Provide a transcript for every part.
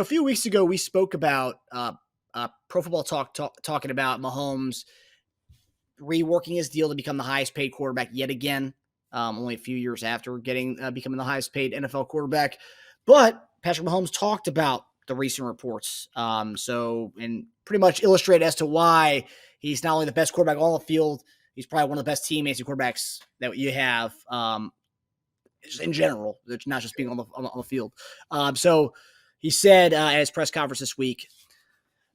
A few weeks ago, we spoke about Pro Football talking about Mahomes reworking his deal to become the highest paid quarterback yet again. Only a few years after becoming the highest paid NFL quarterback, but Patrick Mahomes talked about the recent reports. And pretty much illustrated as to why he's not only the best quarterback on the field, he's probably one of the best teammates and quarterbacks that you have. Just in general, it's not just being on the field. So he said at his press conference this week,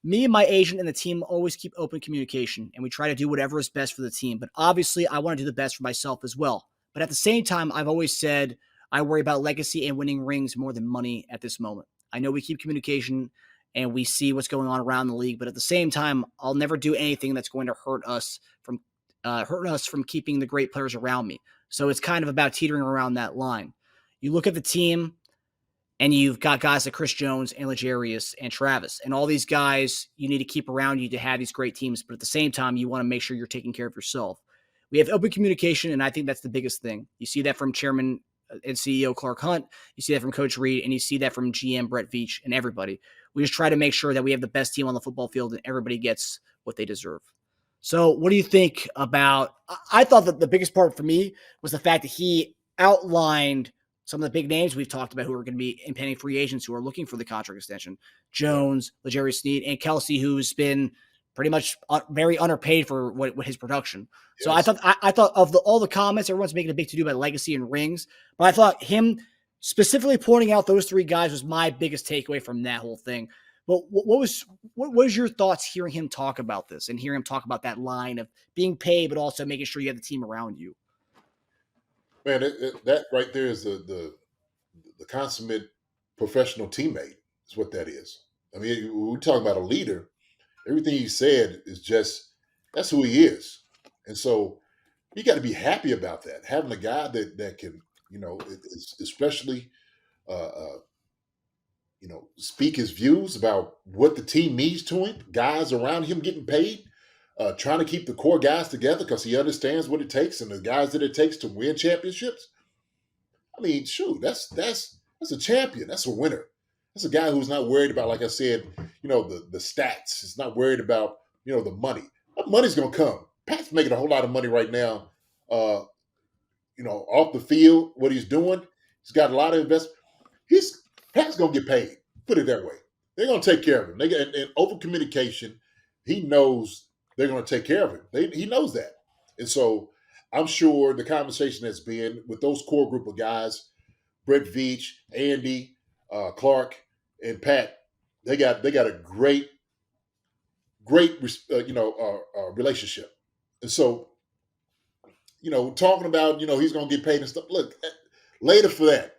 "Me and my agent and the team always keep open communication, and we try to do whatever is best for the team. But obviously, I want to do the best for myself as well. But at the same time, I've always said I worry about legacy and winning rings more than money at this moment. I know we keep communication and we see what's going on around the league, but at the same time, I'll never do anything that's going to hurt us from keeping the great players around me. So it's kind of about teetering around that line. You look at the team, and you've got guys like Chris Jones and Legarius and Travis. And all these guys you need to keep around you to have these great teams. But at the same time, you want to make sure you're taking care of yourself. We have open communication, and I think that's the biggest thing. You see that from Chairman and CEO Clark Hunt. You see that from Coach Reed, and you see that from GM Brett Veach and everybody. We just try to make sure that we have the best team on the football field and everybody gets what they deserve." So what do you think about – I thought that the biggest part for me was the fact that he outlined some of the big names we've talked about who are going to be impending free agents who are looking for the contract extension. Jones, Legarius Sneed, and Kelsey, who's been pretty much very underpaid for what his production. Yes. So I thought of all the comments, everyone's making a big to-do about legacy and rings, but I thought him specifically pointing out those three guys was my biggest takeaway from that whole thing. But what was your thoughts hearing him talk about this and hearing him talk about that line of being paid, but also making sure you have the team around you? Man, that right there is the consummate professional teammate is what that is. I mean, when we talk about a leader, everything he said is just, that's who he is. And so you got to be happy about that. Having a guy that can, especially, speak his views about what the team needs to him, guys around him getting paid, trying to keep the core guys together because he understands what it takes and the guys that it takes to win championships. I mean, shoot, that's a champion. That's a winner. That's a guy who's not worried about, like I said, the stats. He's not worried about, the money. That money's going to come. Pat's making a whole lot of money right now, off the field, what he's doing. He's got a lot of investment. Pat's going to get paid. Put it that way. They're going to take care of him. And over communication, he knows they're going to take care of him. He knows that. And so I'm sure the conversation has been with those core group of guys, Brett Veach, Andy, Clark, and Pat. They got a great relationship. And so, talking about, he's going to get paid and stuff. Look, later for that,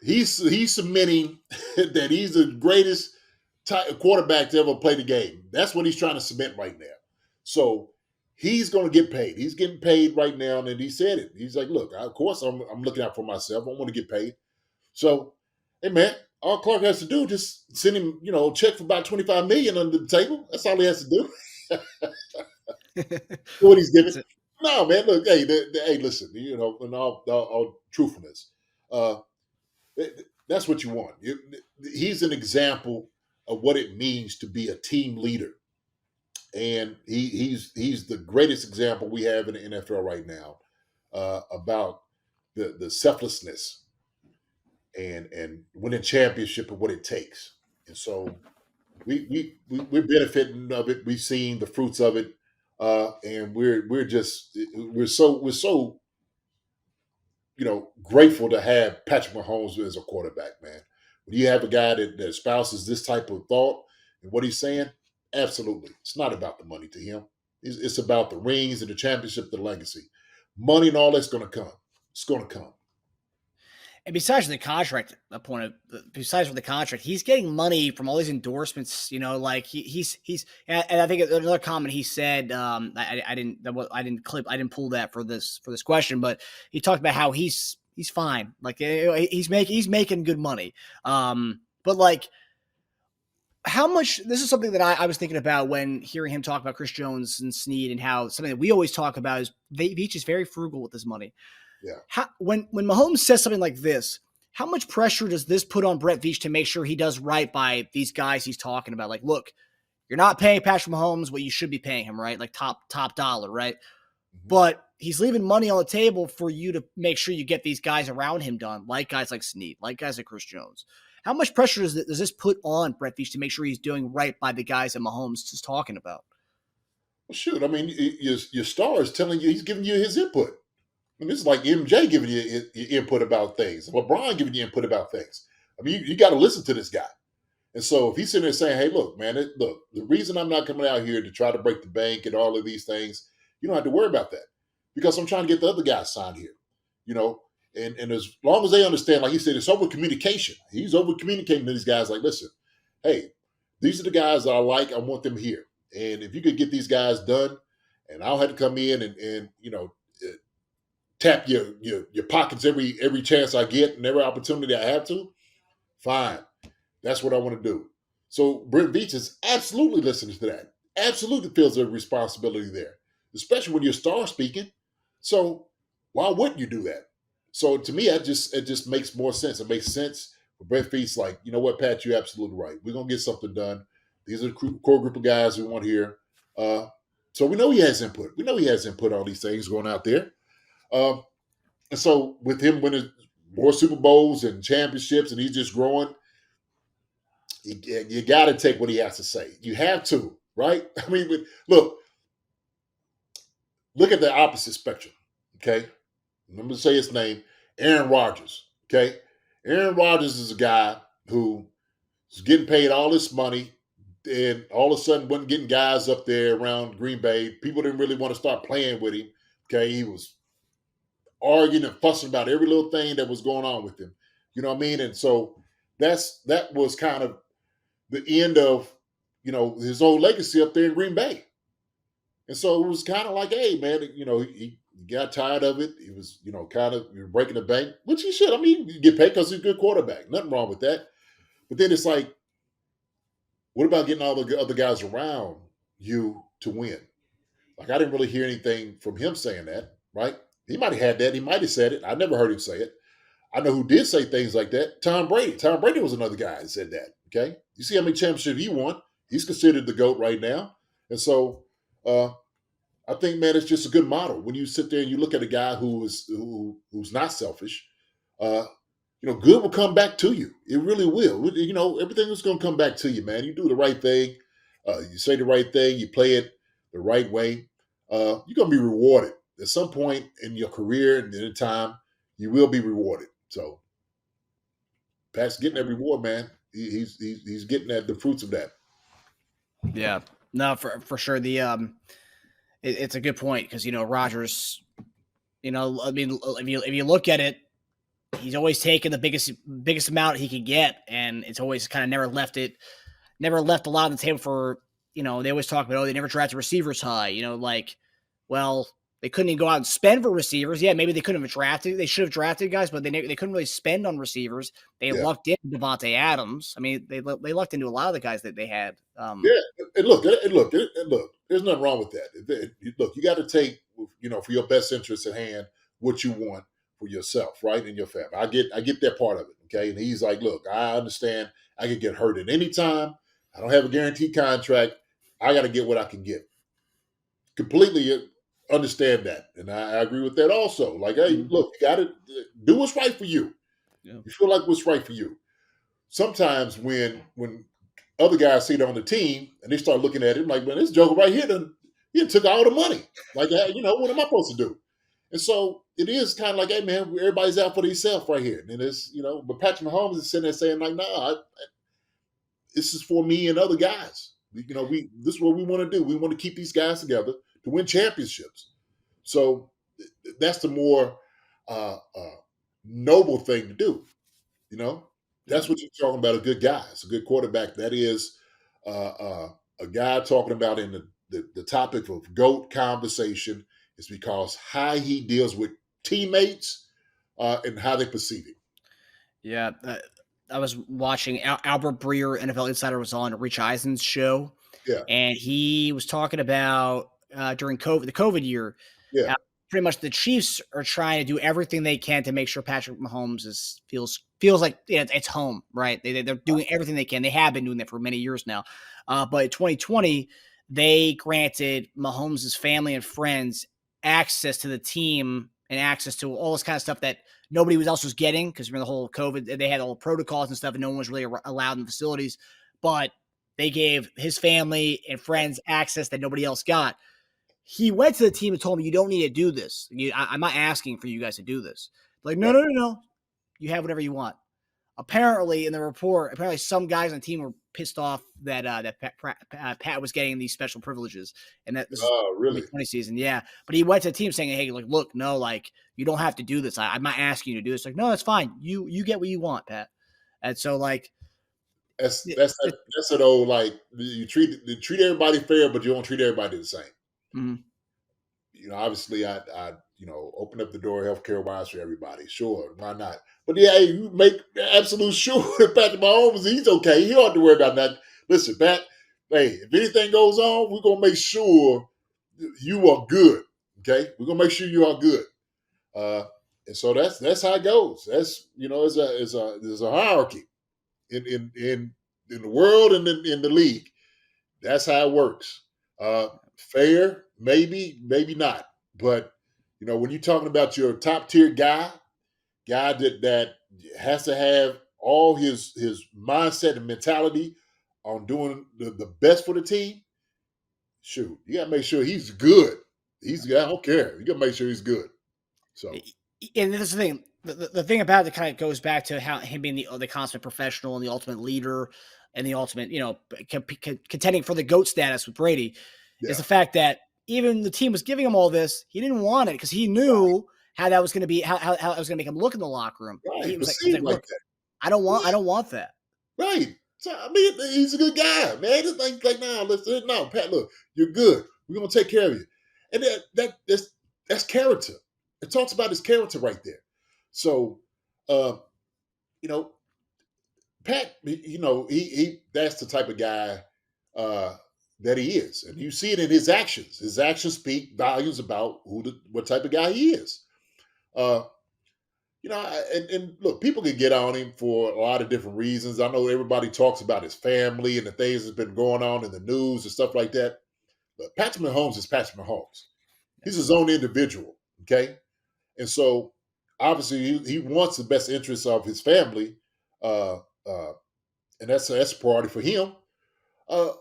he's submitting that he's the greatest quarterback to ever play the game. That's what he's trying to submit right now. So he's going to get paid. He's getting paid right now, and he said it. He's like, look, of course I'm looking out for myself. I want to get paid. So, hey, man, all Clark has to do is just send him, a check for about $25 million under the table. That's all he has to do. What he's giving. No, man, look, hey, listen, in all truthfulness, that's what you want. He's an example of what it means to be a team leader. And he's the greatest example we have in the NFL right now about the selflessness and winning championship and what it takes. And so we're benefiting of it. We've seen the fruits of it, and we're so grateful to have Patrick Mahomes as a quarterback, man. When you have a guy that espouses this type of thought and what he's saying. Absolutely. It's not about the money to him. It's about the rings and the championship, the legacy. Money and all that's going to come. It's going to come. And besides the contract, he's getting money from all these endorsements. Like he's. And I think another comment he said. I didn't pull that for this question, but he talked about how he's fine. Like he's making good money. But like. How much, this is something that I was thinking about when hearing him talk about Chris Jones and Sneed and how something that we always talk about is Veach is very frugal with his money. Yeah. When Mahomes says something like this, how much pressure does this put on Brett Veach to make sure he does right by these guys he's talking about? Like, look, you're not paying Patrick Mahomes what you should be paying him, right? Like top dollar, right? Mhm. But he's leaving money on the table for you to make sure you get these guys around him done, like guys like Snead, like guys like Chris Jones. How much pressure does this put on Brett Veach to make sure he's doing right by the guys that Mahomes is talking about? Well, shoot, I mean, your star is telling you, he's giving you his input. I mean, this is like MJ giving you your input about things, LeBron giving you input about things. I mean, you got to listen to this guy. And so if he's sitting there saying, "Hey, look, man, look, the reason I'm not coming out here to try to break the bank and all of these things, you don't have to worry about that because I'm trying to get the other guys signed here, you know." And as long as they understand, like he said, it's over communication. He's over communicating to these guys, like, listen, hey, these are the guys that I like. I want them here, and if you could get these guys done, and I'll have to come in and tap your pockets every chance I get and every opportunity I have to. Fine, that's what I want to do. So Brent Veach is absolutely listening to that. Absolutely feels a responsibility there, especially when you're star speaking. So why wouldn't you do that? So to me, it just makes more sense. It makes sense for Brent Veach. Like, you know what, Pat, you're absolutely right. We're gonna get something done. These are the core group of guys we want here. Uh, so we know he has input. We know he has input on these things going out there. Um, and so with him winning more Super Bowls and championships, and he's just growing, you got to take what he has to say. You have to, right? I mean, look at the opposite spectrum. Okay, let me say his name, Aaron Rodgers. Okay, Aaron Rodgers is a guy who is getting paid all this money, and all of a sudden wasn't getting guys up there around Green Bay. People didn't really want to start playing with him. Okay, he was arguing and fussing about every little thing that was going on with him. You know what I mean? And so that was kind of the end of his old legacy up there in Green Bay. And so it was kind of like, hey man, he got tired of it. He was kind of breaking the bank, which he should. I mean, you get paid because he's a good quarterback. Nothing wrong with that. But then it's like, what about getting all the other guys around you to win? Like I didn't really hear anything from him saying that. Right? He might have had that. He might have said it. I never heard him say it. I know who did say things like that. Tom Brady. Tom Brady was another guy that said that. Okay, you see how many championships he won? He's considered the GOAT right now, and so I think, man, it's just a good model when you sit there and you look at a guy who's not selfish. Uh, good will come back to you. It really will. Everything is going to come back to you, man. You do the right thing. You say the right thing. You play it the right way. You're going to be rewarded at some point in your career and in time. You will be rewarded. So Pat's getting that reward, man. He's getting the fruits of that. Yeah, no, for sure. It's a good point because Rodgers. I mean, if you look at it, he's always taken the biggest amount he could get, and it's always kind of never left a lot on the table for. They always talk about, they never drafted receivers high. Well, they couldn't even go out and spend for receivers. Yeah, maybe they couldn't have drafted. They should have drafted guys, but they couldn't really spend on receivers. They Yeah. lucked in Devontae Adams. I mean, they lucked into a lot of the guys that they had. Yeah, and look. There's nothing wrong with that. Look, you got to take, for your best interest at hand, what you want for yourself, right, and your family. I get that part of it. Okay, and he's like, look, I understand. I can get hurt at any time. I don't have a guaranteed contract. I got to get what I can get. Completely understand that, and I agree with that also. Like, hey, Mhm. look, you got to do what's right for you. Yeah. You feel like what's right for you. Sometimes when other guys see it on the team and they start looking at him like, man, this joker right here he took all the money. Like, what am I supposed to do? And so it is kind of like, hey, man, everybody's out for themselves right here. And it's, but Patrick Mahomes is sitting there saying, like, nah, this is for me and other guys. This is what we want to do. We want to keep these guys together to win championships. So that's the more noble thing to do. You know, Yeah. that's what you're talking about. A good guy. It's a good quarterback. That is a guy talking about in the topic of GOAT conversation is because how he deals with teammates and how they perceive him. Yeah. I was watching Albert Breer, NFL Insider, was on Rich Eisen's show, Yeah, and he was talking about during the COVID year, yeah, how pretty much the Chiefs are trying to do everything they can to make sure Patrick Mahomes feels feels like it's home, right? They're doing everything they can. They have been doing that for many years now. But in 2020, they granted Mahomes' family and friends access to the team and access to all this kind of stuff that nobody else was getting because remember the whole COVID, they had all the protocols and stuff, and no one was really allowed in the facilities. But they gave his family and friends access that nobody else got. He went to the team and told me, "You don't need to do this. I'm not asking for you guys to do this." Like, no, Right. no, no, no. You have whatever you want. Apparently, in the report, apparently some guys on the team were pissed off that Pat was getting these special privileges, and that this is Oh, really? 2020 season. Yeah, but he went to the team saying, "Hey, like, look, no, like, you don't have to do this. I'm not asking you to do this." Like, no, that's fine. You get what you want, Pat. And so, like, That's it, that's it, that, that's an old like you treat everybody fair, but you don't treat everybody the same. mm, Obviously, I open up the door healthcare wise for everybody. Sure, why not? But yeah, hey, you make absolute sure that Patrick Mahomes, he's okay. He don't have to worry about that. Listen, Pat, hey, if anything goes on, we're gonna make sure you are good. Okay, we're gonna make sure you are good. Uh, and so that's how it goes. That's there's a hierarchy in the world and in the league. That's how it works. Fair, maybe not. But when you're talking about your top tier guy that has to have all his mindset and mentality on doing the best for the team, shoot, you gotta make sure he's good. I don't care. You gotta make sure he's good. So and this is the thing. The thing about it kind of goes back to how him being the consummate professional and the ultimate leader and the ultimate, contending for the GOAT status with Brady is yeah, the fact that even the team was giving him all this, he didn't want it because he knew how that was going to be, how it was going to make him look in the locker room. He right. was like, he's Perceived like, like look, that. I Yeah, don't want that. right. So I mean, he's a good guy, man. It's like nah, listen, no, Pat, look, you're good. We're gonna take care of you, and that's character. It talks about his character right there. So, uh, you know, Pat, he that's the type of guy uh, that he is, and you see it in his actions. His actions speak volumes about what type of guy he is. Uh, and look, people can get on him for a lot of different reasons. I know everybody talks about his family and the things that's been going on in the news and stuff like that. But Patrick Mahomes is Patrick Mahomes. He's his own individual, okay? And so, obviously, he wants the best interests of his family, uh, uh, and that's a priority for him. Uh,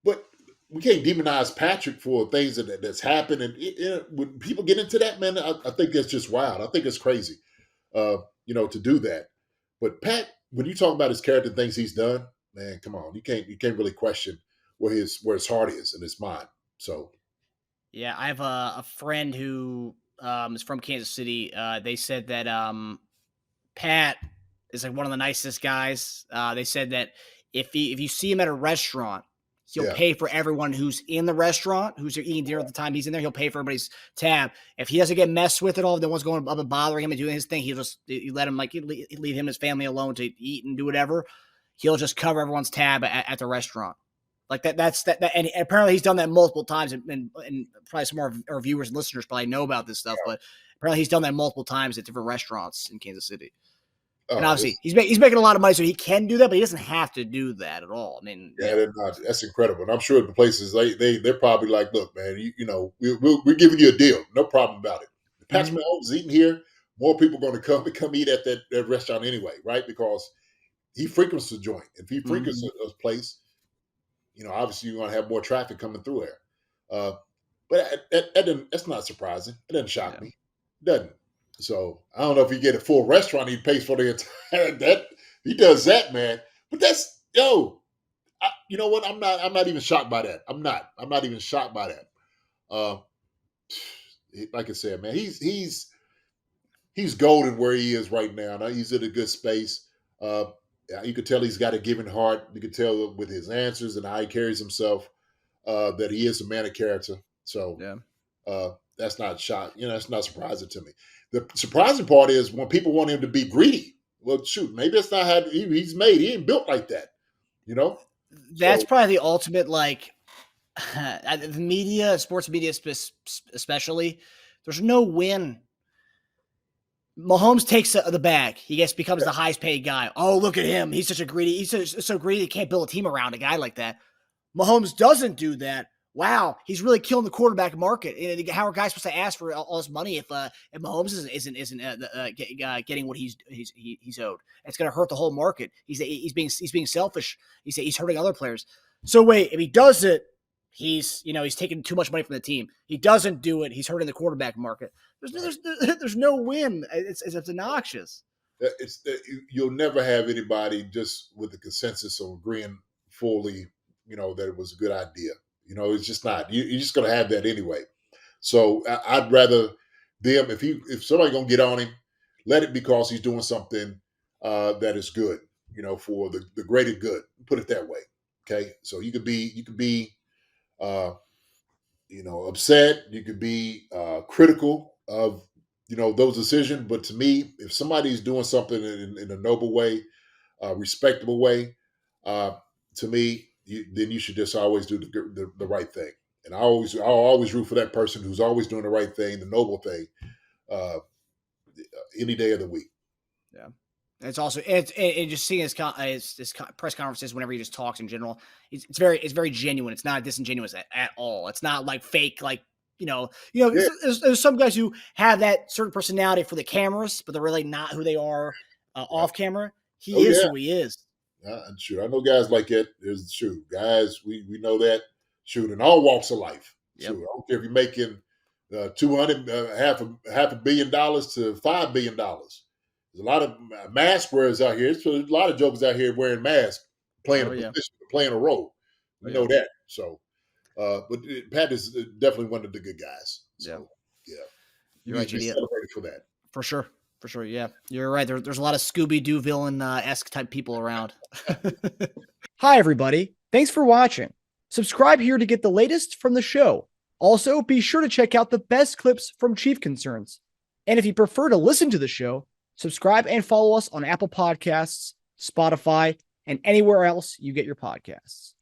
but we can't demonize Patrick for things that's happened. And when people get into that, man, I think that's just wild. I think it's crazy. To do that. But Pat, when you talk about his character and things he's done, man, come on, you can't really question where his heart is and his mind. So Yeah, I have a friend who is from Kansas City. They said that Pat is like one of the nicest guys. They said that if you see him at a restaurant, he'll yeah, pay for everyone who's in the restaurant, who's eating dinner at the time he's in there. He'll pay for everybody's tab. If he doesn't get messed with at all, no one's going up and bothering him and doing his thing. You let him leave him and his family alone to eat and do whatever. He'll just cover everyone's tab at the restaurant. Like and apparently he's done that multiple times, and probably some more of our viewers and listeners probably know about this stuff, but apparently he's done that multiple times at different restaurants in Kansas City. And oh, obviously, he's making a lot of money, so he can do that, but he doesn't have to do that at all. I mean, that's incredible. And I'm sure the places they're probably like, look, man, we're giving you a deal, no problem about it. If Patrick mhm, Mahomes is eating here, more people are going to come eat at that restaurant anyway, right? Because he frequents the joint. If he frequents mhm, a place, obviously you're going to have more traffic coming through there. Uh, but that's not surprising. It doesn't shock yeah. me. It doesn't. So I don't know if he get a full restaurant, he pays for the entire that he does that, man. But that's you know what? I'm not even shocked by that. I'm not even shocked by that. Uh, like I said, man, he's golden where he is right now. Now he's in a good space. Uh, yeah, you could tell he's got a giving heart. You could tell with his answers and how he carries himself that he is a man of character. So Yeah. that's not shock. That's not surprising to me. The surprising part is when people want him to be greedy. Well, shoot, maybe that's not how he's made. He ain't built like that. You know. That's So probably the ultimate, like, the media, sports media especially, there's no win Mahomes takes the bag. He becomes the highest paid guy. Oh, look at him. He's such a greedy. He's so greedy. He can't build a team around a guy like that. Mahomes doesn't do that. Wow, he's really killing the quarterback market. How are guys supposed to ask for all this money if Mahomes isn't getting what he's owed? It's going to hurt the whole market. He's being selfish. He's hurting other players. So wait, if he does it, he's taking too much money from the team. He doesn't do it. He's hurting the quarterback market. There's no win. It's obnoxious. You'll never have anybody just with the consensus of agreeing fully, that it was a good idea. It's just not. You're just going to have that anyway. So I'd rather them, if somebody's going to get on him, let it because he's doing something that is good, for the greater good. Put it that way. Okay. So you could be upset. You could be critical of, those decisions. But to me, if somebody's doing something in a noble way, respectable way, to me, then you should just always do the right thing. And I'll always root for that person who's always doing the right thing, the noble thing, any day of the week. Yeah. It's also just seeing his press conferences whenever he just talks in general. It's very genuine. It's not disingenuous at all. It's not like fake. Like yeah. There's some guys who have that certain personality for the cameras, but they're really not who they are off camera. He is who he is. Sure, I know guys like that. There's guys we know that in all walks of life. Yep. Sure, I don't care if you're making half $500 million to $5 billion. There's a lot of mask wearers out here. So there's a lot of jokers out here wearing masks, playing a position, playing a role. We know that. So, but Pat is definitely one of the good guys. So, you're right. Celebrated for that. For sure. For sure, yeah. You're right. There's a lot of Scooby-Doo villain-esque type people around. Hi, everybody. Thanks for watching. Subscribe here to get the latest from the show. Also, be sure to check out the best clips from Chief Concerns. And if you prefer to listen to the show, subscribe and follow us on Apple Podcasts, Spotify, and anywhere else you get your podcasts.